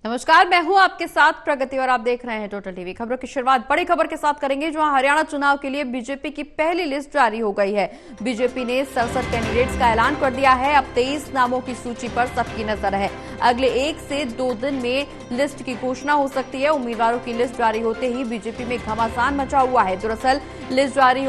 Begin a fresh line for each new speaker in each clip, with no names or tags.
नमस्कार, मैं हूं आपके साथ प्रगति और आप देख रहे हैं टोटल टीवी। खबरों की शुरुआत बड़ी खबर के साथ करेंगे, जहां हरियाणा चुनाव के लिए बीजेपी की पहली लिस्ट जारी हो गई है। बीजेपी ने 67 कैंडिडेट्स का ऐलान कर दिया है। अब 23 नामों की सूची पर सबकी नजर है। अगले 1 से 2 दिन में लिस्ट की घोषणा हो सकती है। उम्मीदवारों की लिस्ट जारी होते ही बीजेपी में घमासान मचा हुआ है। दरअसल लिस्ट जारी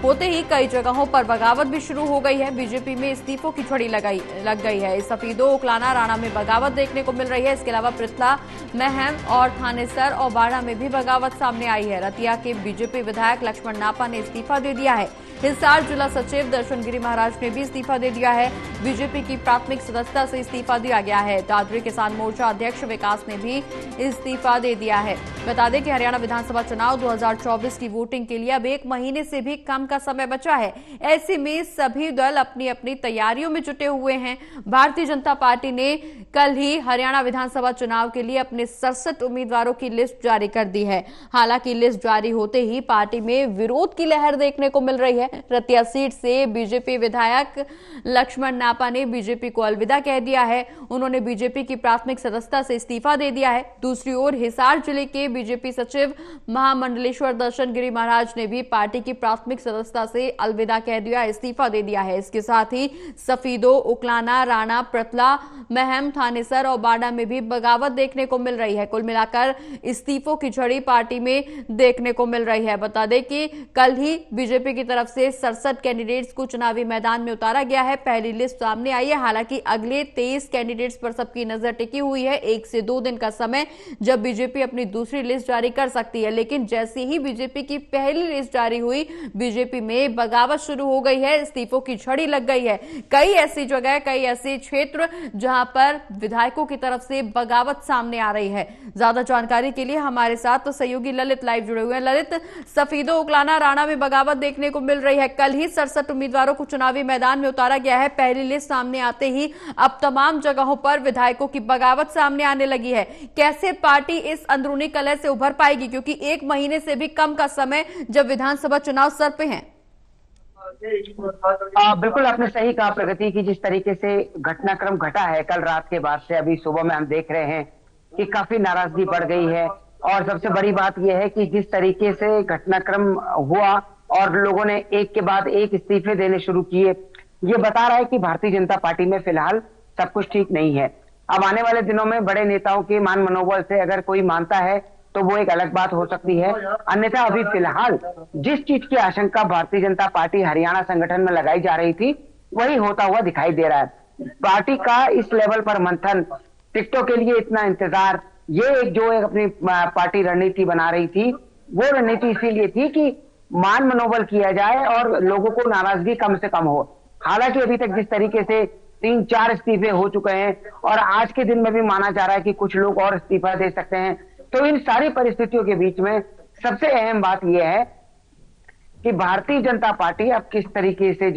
होते ही कई जगहों पर बगावत भी शुरू हो गई है। बीजेपी में इस्तीफों की झड़ी लग गई है। सफीदो, उकलाना, राणा में बगावत देखने को मिल रही है। इसके अलावा पृथला, महम और थानेसर और बाड़ा में भी बगावत सामने आई है। रतिया के बीजेपी विधायक लक्ष्मण नापा ने इस्तीफा दे दिया है। हिसार जिला सचिव दर्शन गिरी महाराज ने भी इस्तीफा दे दिया है। बीजेपी की प्राथमिक सदस्यता से इस्तीफा दिया गया है। दादरी किसान मोर्चा अध्यक्ष विकास ने भी इस्तीफा दे दिया है। बता दें कि हरियाणा विधानसभा चुनाव 2024 की वोटिंग के लिए अब 1 महीने से भी कम का समय बचा है। ऐसे में सभी दल अपनी अपनी तैयारियों में जुटे हुए हैं। भारतीय जनता पार्टी ने कल ही हरियाणा विधानसभा चुनाव के लिए अपने 67 उम्मीदवारों की लिस्ट जारी कर दी है। हालांकि लिस्ट जारी होते ही पार्टी में विरोध की लहर देखने को मिल रही है। रतिया सीट से बीजेपी विधायक लक्ष्मण नापा ने बीजेपी को अलविदा कह दिया है। उन्होंने बीजेपी की प्राथमिक सदस्यता से इस्तीफा दे दिया है। दूसरी ओर हिसार जिले के बीजेपी सचिव महामंडलेश्वर दर्शन गिरी महाराज ने भी पार्टी की प्राथमिक सदस्यता से अलविदा कह दिया, इस्तीफा दे दिया है। इसके साथ ही सफीदो, उकलाना, राणा, पृथला, महम, थानेसर और बाड़ा में भी बगावत देखने को मिल रही है। कुल मिलाकर इस्तीफों की झड़ी पार्टी में देखने को मिल रही है। बता दें कि कल ही बीजेपी की तरफ से 67 कैंडिडेट्स को चुनावी मैदान में उतारा गया है। पहली लिस्ट सामने आई है। हालांकि अगले 23 कैंडिडेट्स पर सबकी नजर टिकी हुई है। 1 से 2 दिन का समय जब बीजेपी अपनी दूसरी लिस्ट जारी कर सकती है। लेकिन जैसे ही बीजेपी की पहली लिस्ट जारी हुई, बीजेपी में बगावत शुरू हो गई है। इस्तीफों की झड़ी लग गई है। कई ऐसी जगह, कई ऐसे क्षेत्र जहां पर विधायकों की तरफ से बगावत सामने आ रही है। ज्यादा जानकारी के लिए हमारे साथ तो सहयोगी ललित लाइव जुड़े हुए हैं। ललित, सफीदो, उकलाना, राणा में बगावत देखने को मिल रही है। कल ही 67 उम्मीदवारों को चुनावी मैदान में उतारा गया है। पहली लिस्ट सामने आते ही अब तमाम जगहों पर विधायकों की बगावत सामने आने लगी है। कैसे पार्टी इस अंदरूनी कलह से उभर पाएगी, क्योंकि 1 महीने से भी कम का समय जब विधानसभा चुनाव सर पे है?
बिल्कुल आपने सही कहा प्रगति की। जिस तरीके से घटनाक्रम घटा है कल रात के बाद से अभी सुबह में हम देख रहे हैं कि काफी नाराजगी बढ़ गई है। और सबसे बड़ी बात यह है कि जिस तरीके से घटनाक्रम हुआ और लोगों ने एक के बाद एक इस्तीफे देने शुरू किए, ये बता रहा है कि भारतीय जनता पार्टी में फिलहाल सब कुछ ठीक नहीं है। अब आने वाले दिनों में बड़े नेताओं के मान मनोबल से अगर कोई मानता है तो वो एक अलग बात हो सकती है। अन्यथा अभी फिलहाल जिस चीज की आशंका भारतीय जनता पार्टी हरियाणा संगठन में लगाई जा रही थी, वही होता हुआ दिखाई दे रहा है। पार्टी का इस लेवल पर मंथन, टिकटों के लिए इतना इंतजार, ये एक अपनी पार्टी रणनीति बना रही थी, वो रणनीति इसीलिए थी कि मान मनोबल किया जाए और लोगों को नाराजगी कम से कम हो। हालांकि अभी तक जिस तरीके से 3-4 इस्तीफे हो चुके हैं और आज के दिन में भी माना जा रहा है कि कुछ लोग और इस्तीफा दे सकते हैं, तो इन सारी परिस्थितियों के बीच में सबसे अहम बात यह है कि भारतीय जनता पार्टी अब किस तरीके से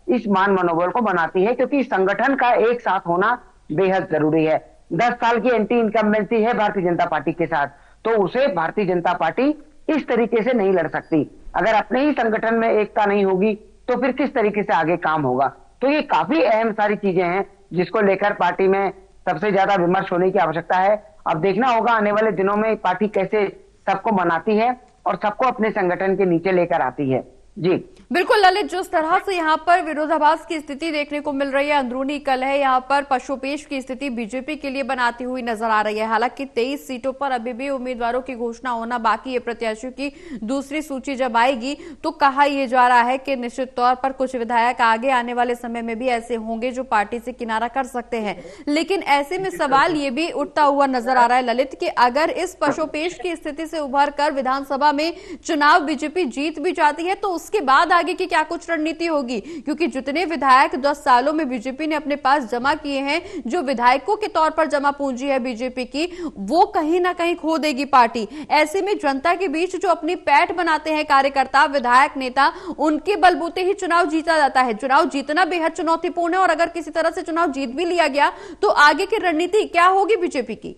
इस मान मनोबल को बनाती है, क्योंकि संगठन का एक साथ होना बेहद जरूरी है। 10 साल की एंटी इनकम्बेंसी है भारतीय जनता पार्टी के साथ, तो उसे भारतीय जनता पार्टी इस तरीके से नहीं लड़ सकती। अगर अपने ही संगठन में एकता नहीं होगी तो फिर किस तरीके से आगे काम होगा। तो ये काफी अहम सारी चीजें हैं जिसको लेकर पार्टी में सबसे ज्यादा विमर्श होने की आवश्यकता है। अब देखना होगा आने वाले दिनों में पार्टी कैसे सबको मनाती है और सबको अपने संगठन के नीचे लेकर आती है। जी
बिल्कुल ललित, जिस तरह से यहाँ पर विरोधाभास की स्थिति देखने को मिल रही है, अंदरूनी कलह यहाँ पर पशुपेश की स्थिति बीजेपी के लिए बनाती हुई नजर आ रही है। हालांकि 23 सीटों पर अभी भी उम्मीदवारों की घोषणा होना बाकी है। प्रत्याशियों की दूसरी सूची जब आएगी तो कहा यह जा रहा है कि निश्चित तौर पर कुछ विधायक आगे आने वाले समय में भी ऐसे होंगे जो पार्टी से किनारा कर सकते हैं। लेकिन ऐसे में सवाल ये भी उठता हुआ नजर आ रहा है ललित कि अगर इस पशुपेश की स्थिति से उभर कर विधानसभा में चुनाव बीजेपी जीत भी जाती है तो उसके बाद आगे की क्या कुछ रणनीति होगी, क्योंकि जितने विधायक 10 सालों में बीजेपी ने अपने पास जमा किए हैं, जो विधायकों के तौर पर जमा पूंजी है बीजेपी की, वो कहीं ना कहीं खो देगी पार्टी। ऐसे में जनता के बीच जो अपनी पैठ बनाते हैं कार्यकर्ता, विधायक, नेता, उनके बलबूते ही चुनाव जीता जाता है। चुनाव जीतना बेहद चुनौतीपूर्ण है और अगर किसी तरह से चुनाव जीत भी लिया गया तो आगे की रणनीति क्या होगी बीजेपी की?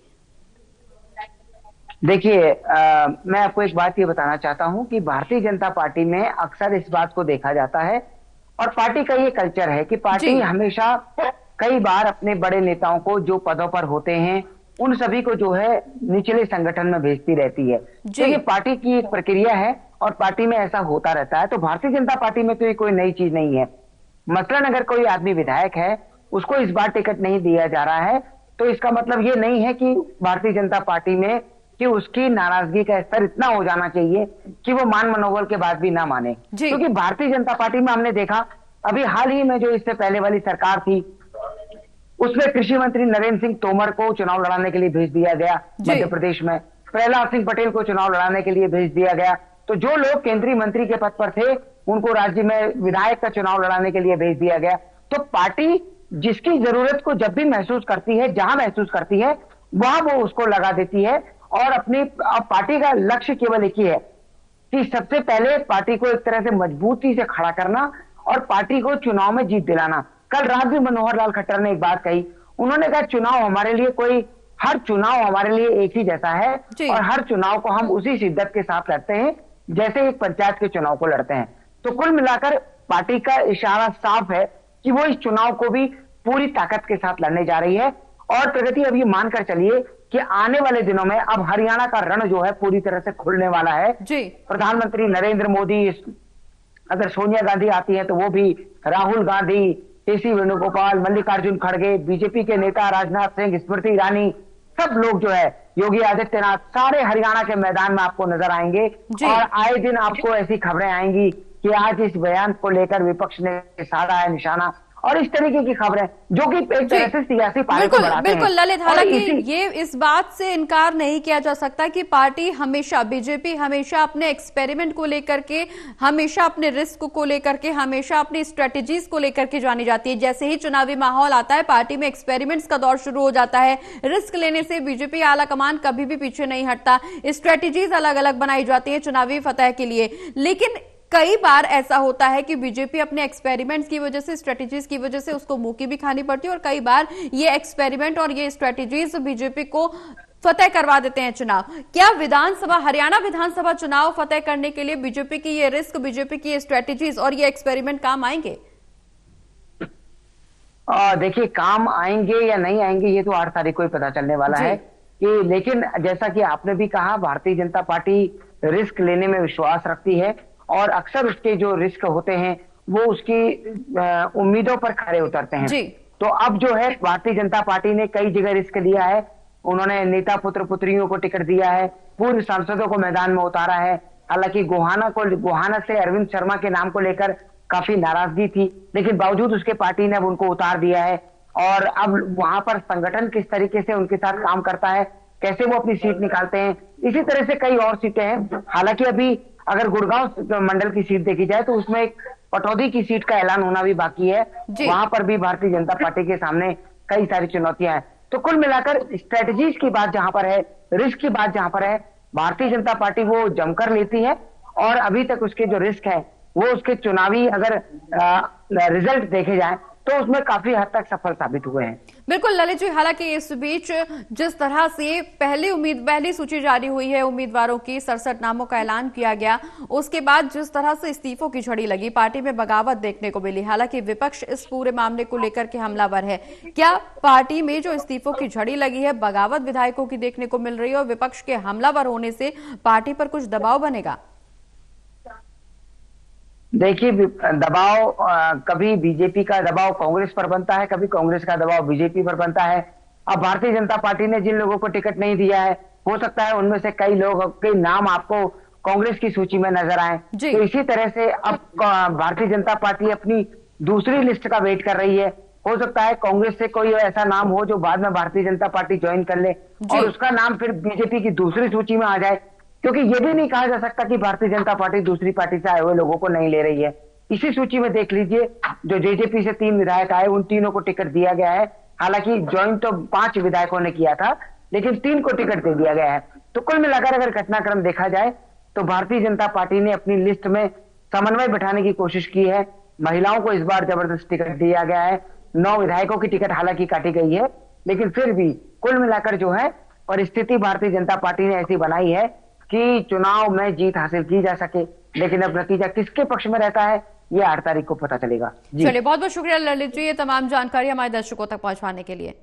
देखिए, मैं आपको एक बात ये बताना चाहता हूं कि भारतीय जनता पार्टी में अक्सर इस बात को देखा जाता है और पार्टी का ये कल्चर है कि पार्टी हमेशा कई बार अपने बड़े नेताओं को जो पदों पर होते हैं उन सभी को जो है निचले संगठन में भेजती रहती है। तो ये पार्टी की एक प्रक्रिया है और पार्टी में ऐसा होता रहता है। तो भारतीय जनता पार्टी में तो ये कोई नई चीज नहीं है। मसलन अगर कोई आदमी विधायक है, उसको इस बार टिकट नहीं दिया जा रहा है, तो इसका मतलब ये नहीं है कि भारतीय जनता पार्टी में कि उसकी नाराजगी का स्तर इतना हो जाना चाहिए कि वो मान मनोबल के बाद भी ना माने। क्योंकि भारतीय जनता पार्टी में हमने देखा अभी हाल ही में जो इससे पहले वाली सरकार थी, उसमें कृषि मंत्री नरेंद्र सिंह तोमर को चुनाव लड़ाने के लिए भेज दिया गया मध्य प्रदेश में, प्रहलाद सिंह पटेल को चुनाव लड़ाने के लिए भेज दिया गया। तो जो लोग केंद्रीय मंत्री के पद पर थे उनको राज्य में विधायक का चुनाव लड़ाने के लिए भेज दिया गया। तो पार्टी जिसकी जरूरत को जब भी महसूस करती है, जहां महसूस करती है, वहां वो उसको लगा देती है। और अपनी पार्टी का लक्ष्य केवल एक ही है कि सबसे पहले पार्टी को एक तरह से मजबूती से खड़ा करना और पार्टी को चुनाव में जीत दिलाना। कल रात भी मनोहर लाल खट्टर ने एक बात कही, उन्होंने कहा चुनाव हमारे लिए हर चुनाव हमारे लिए एक ही जैसा है और हर चुनाव को हम उसी शिद्दत के साथ लड़ते हैं जैसे एक पंचायत के चुनाव को लड़ते हैं। तो कुल मिलाकर पार्टी का इशारा साफ है कि वो इस चुनाव को भी पूरी ताकत के साथ लड़ने जा रही है। और प्रगति अब ये मानकर चलिए कि आने वाले दिनों में अब हरियाणा का रण जो है पूरी तरह से खुलने वाला है। प्रधानमंत्री नरेंद्र मोदी, अगर सोनिया गांधी आती है तो वो भी, राहुल गांधी, केसी वेणुगोपाल, मल्लिकार्जुन खड़गे, बीजेपी के नेता राजनाथ सिंह, स्मृति ईरानी, सब लोग जो है, योगी आदित्यनाथ, सारे हरियाणा के मैदान में आपको नजर आएंगे। और आए दिन आपको ऐसी खबरें आएंगी कि आज इस बयान को लेकर विपक्ष ने साधा है निशाना, और इस तरीके की खबरें जो कि एक तरह से सियासी पार्टी को बढ़ाते हैं।
बिल्कुल ललित, हालांकि ये इस बात से इनकार नहीं किया जा सकता कि पार्टी हमेशा, बीजेपी हमेशा अपने एक्सपेरिमेंट को लेकर के, हमेशा अपने रिस्क को लेकर के, हमेशा अपनी स्ट्रेटेजीज को लेकर के जानी जाती है। जैसे ही चुनावी माहौल आता है, पार्टी में एक्सपेरिमेंट्स का दौर शुरू हो जाता है। रिस्क लेने से बीजेपी आलाकमान कभी भी पीछे नहीं हटता, स्ट्रेटेजीज अलग अलग बनाई जाती है चुनावी फतह के लिए। लेकिन कई बार ऐसा होता है कि बीजेपी अपने एक्सपेरिमेंट्स की वजह से, स्ट्रेटेजीज की वजह से उसको मुंह की भी खानी पड़ती है, और कई बार ये एक्सपेरिमेंट और ये स्ट्रेटेजीज बीजेपी को फतेह करवा देते हैं चुनाव। क्या हरियाणा विधानसभा चुनाव फतेह करने के लिए बीजेपी की ये रिस्क, बीजेपी की ये स्ट्रेटेजीज और ये एक्सपेरिमेंट काम आएंगे?
देखिए, काम आएंगे या नहीं आएंगे ये तो 8 तारीख को ही पता चलने वाला है कि, लेकिन जैसा कि आपने भी कहा, भारतीय जनता पार्टी रिस्क लेने में विश्वास रखती है और अक्सर उसके जो रिस्क होते हैं वो उसकी उम्मीदों पर खरे उतरते हैं। तो अब जो है भारतीय जनता पार्टी ने कई जगह रिस्क लिया है। उन्होंने नेता पुत्र पुत्रियों को टिकट दिया है, पूर्व सांसदों को मैदान में उतारा है। हालांकि गोहाना से अरविंद शर्मा के नाम को लेकर काफी नाराजगी थी, लेकिन बावजूद उसके पार्टी ने अब उनको उतार दिया है। और अब वहां पर संगठन किस तरीके से उनके साथ काम करता है, कैसे वो अपनी सीट निकालते हैं, इसी तरह से कई और सीटें हैं। हालांकि अभी अगर गुड़गांव मंडल की सीट देखी जाए तो उसमें एक पटौदी की सीट का ऐलान होना भी बाकी है। वहां पर भी भारतीय जनता पार्टी के सामने कई सारी चुनौतियां हैं। तो कुल मिलाकर स्ट्रेटजीज की बात जहां पर है, रिस्क की बात जहां पर है, भारतीय जनता पार्टी वो जमकर लेती है। और अभी तक उसके जो रिस्क है वो उसके चुनावी अगर रिजल्ट देखे जाए तो उसमें काफी हद तक सफल साबित हुए हैं।
बिल्कुल ललित जी, हालांकि इस बीच जिस तरह से पहली सूची जारी हुई है, उम्मीदवारों की 67 नामों का ऐलान किया गया, उसके बाद जिस तरह से इस्तीफों की झड़ी लगी, पार्टी में बगावत देखने को मिली। हालांकि विपक्ष इस पूरे मामले को लेकर के हमलावर है। क्या पार्टी में जो इस्तीफों की झड़ी लगी है, बगावत विधायकों की देखने को मिल रही है और विपक्ष के हमलावर होने से पार्टी पर कुछ दबाव बनेगा?
देखिए, दबाव कभी बीजेपी का दबाव कांग्रेस पर बनता है, कभी कांग्रेस का दबाव बीजेपी पर बनता है। अब भारतीय जनता पार्टी ने जिन लोगों को टिकट नहीं दिया है, हो सकता है उनमें से कई लोग के नाम आपको कांग्रेस की सूची में नजर आए। तो इसी तरह से अब भारतीय जनता पार्टी अपनी दूसरी लिस्ट का वेट कर रही है। हो सकता है कांग्रेस से कोई ऐसा नाम हो जो बाद में भारतीय जनता पार्टी ज्वाइन कर ले और उसका नाम फिर बीजेपी की दूसरी सूची में आ जाए। क्योंकि ये भी नहीं कहा जा सकता कि भारतीय जनता पार्टी दूसरी पार्टी से आए हुए लोगों को नहीं ले रही है। इसी सूची में देख लीजिए, जो जेजेपी से 3 विधायक आए, उन तीनों को टिकट दिया गया है। हालांकि ज्वाइन तो 5 विधायकों ने किया था, लेकिन 3 को टिकट दे दिया गया है। तो कुल मिलाकर अगर घटनाक्रम देखा जाए तो भारतीय जनता पार्टी ने अपनी लिस्ट में समन्वय बिठाने की कोशिश की है। महिलाओं को इस बार जबरदस्त टिकट दिया गया है। 9 विधायकों की टिकट हालांकि काटी गई है, लेकिन फिर भी कुल मिलाकर जो है परिस्थिति भारतीय जनता पार्टी ने ऐसी बनाई है कि चुनाव में जीत हासिल की जा सके। लेकिन अब नतीजा किसके पक्ष में रहता है ये 8 तारीख को पता चलेगा।
चलिए, बहुत बहुत शुक्रिया ललित जी, ये तमाम जानकारी हमारे दर्शकों तक पहुंचाने के लिए।